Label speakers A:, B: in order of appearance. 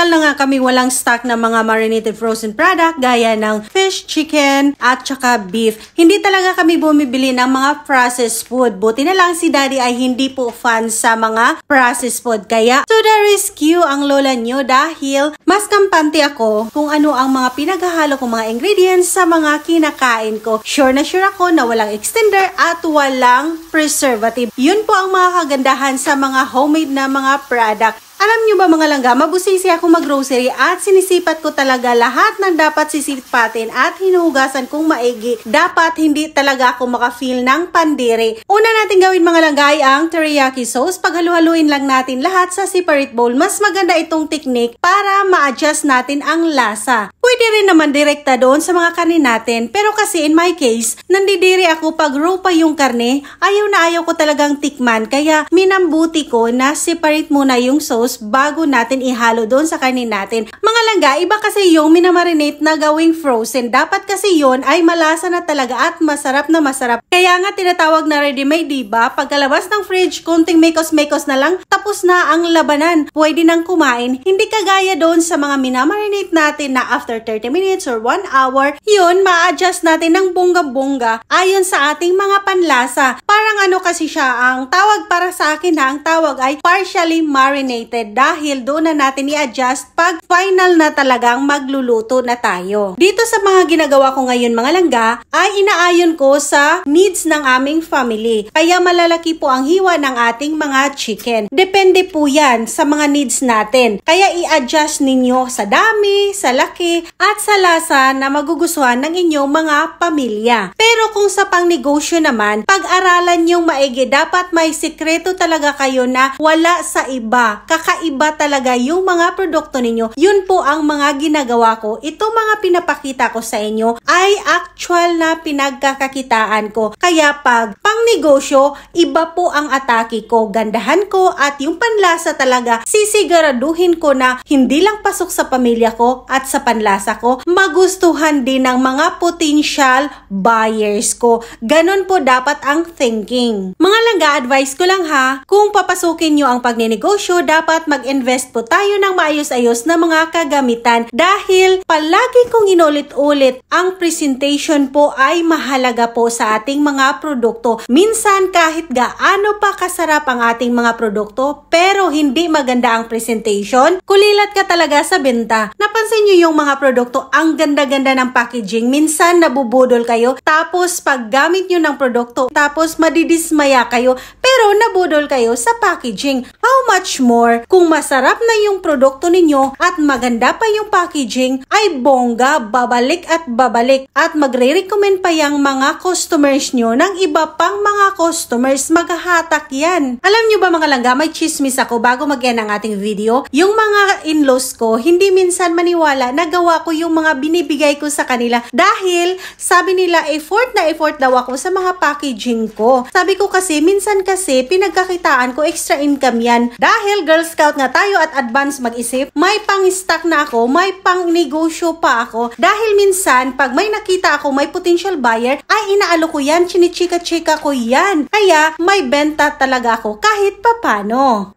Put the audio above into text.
A: matagal na nga kami walang stock ng mga marinated frozen product gaya ng fish, chicken, at saka beef. Hindi talaga kami bumibili ng mga processed food. Buti na lang si Daddy ay hindi po fan sa mga processed food. Kaya to the rescue ang lola nyo dahil mas kampante ako kung ano ang mga pinaghahalo kong mga ingredients sa mga kinakain ko. Sure na sure ako na walang extender at walang preservative. Yun po ang mga kagandahan sa mga homemade na mga product. Alam nyo ba mga langga, mabusisi ako mag-grocery at sinisipat ko talaga lahat ng dapat sisipatin at hinuhugasan kong maigi. Dapat hindi talaga ako maka-feel ng pandiri. Una natin gawin mga langga ay ang teriyaki sauce. Paghalu-haluin lang natin lahat sa separate bowl. Mas maganda itong technique para ma-adjust natin ang lasa. Pwede rin naman direkta doon sa mga karne natin. Pero kasi in my case, nandidiri ako pag raw pa yung karne. Ayaw na ayaw ko talagang tikman. Kaya minambuti ko na separate muna yung sauce bago natin ihalo doon sa kanin natin. Mga langga, iba kasi yung minamarinate na gawing frozen. Dapat kasi yon ay malasa na talaga at masarap na masarap. Kaya nga tinatawag na ready-made, diba? Pagkalabas ng fridge, konting mekos-mekos na lang, tapos na ang labanan. Pwede nang kumain. Hindi kagaya doon sa mga minamarinate natin na after 30 minutes or 1 hour, yun, ma-adjust natin ng bongga-bongga ayon sa ating mga panlasa. Parang ano kasi siya, ang tawag para sa akin ha, ang tawag ay partially marinated. Dahil doon na natin i-adjust pag final na talagang magluluto na tayo. Dito sa mga ginagawa ko ngayon mga langga, ay inaayon ko sa needs ng aming family. Kaya malalaki po ang hiwa ng ating mga chicken. Depende po yan sa mga needs natin. Kaya i-adjust ninyo sa dami, sa laki, at sa lasa na magugustuhan ng inyong mga pamilya. Pero kung sa pangnegosyo naman, pag-aralan yung maigi, dapat may sikreto talaga kayo na wala sa iba. Kakaiba talaga yung mga produkto ninyo. Yun po ang mga ginagawa ko. Ito mga pinapakita ko sa inyo ay actual na pinagkakakitaan ko. Kaya pag pangnegosyo, iba po ang atake ko. Gandahan ko at yung panlasa talaga, sisiguraduhin ko na hindi lang pasok sa pamilya ko at sa panlasa ko, magustuhan din ng mga potential buyers ko. Ganon po dapat ang thinking. Mga langga, advice ko lang ha, kung papasukin nyo ang pagninegosyo, dapat mag-invest po tayo ng maayos-ayos na mga kagamitan dahil palagi kong inulit-ulit ang presentation po ay mahalaga po sa ating mga produkto. Minsan kahit gaano pa kasarap ang ating mga produkto pero hindi maganda ang presentation, kulilat ka talaga sa benta. Napansin nyo yung mga produkto, ang ganda-ganda ng packaging, minsan nabubudol kayo tapos paggamit nyo ng produkto tapos madidismaya kayo pero nabudol kayo sa packaging. How much more kung masarap na yung produkto ninyo at maganda pa yung packaging, ay bongga, babalik at babalik at magre-recommend pa yung mga customers nyo ng iba pang mga customers, maghahatak yan. Alam nyo ba mga langga, may chismis ako bago mag-end ang ating video. Yung mga in-laws ko, hindi minsan maniwala na gawa ko yung mga binibigay ko sa kanila dahil sabi nila effort na effort daw ako sa mga packaging ko. Sabi ko kasi, minsan kasi pinagkakitaan ko, extra income yan. Dahil Girl Scout nga tayo at advance mag-isip, may pang-stock na ako, may pang-negosyo pa ako. Dahil minsan, pag may nakita ako, may potential buyer, ay inaalo ko yan, chinichika-chika ko yan. Kaya may benta talaga ako kahit papano.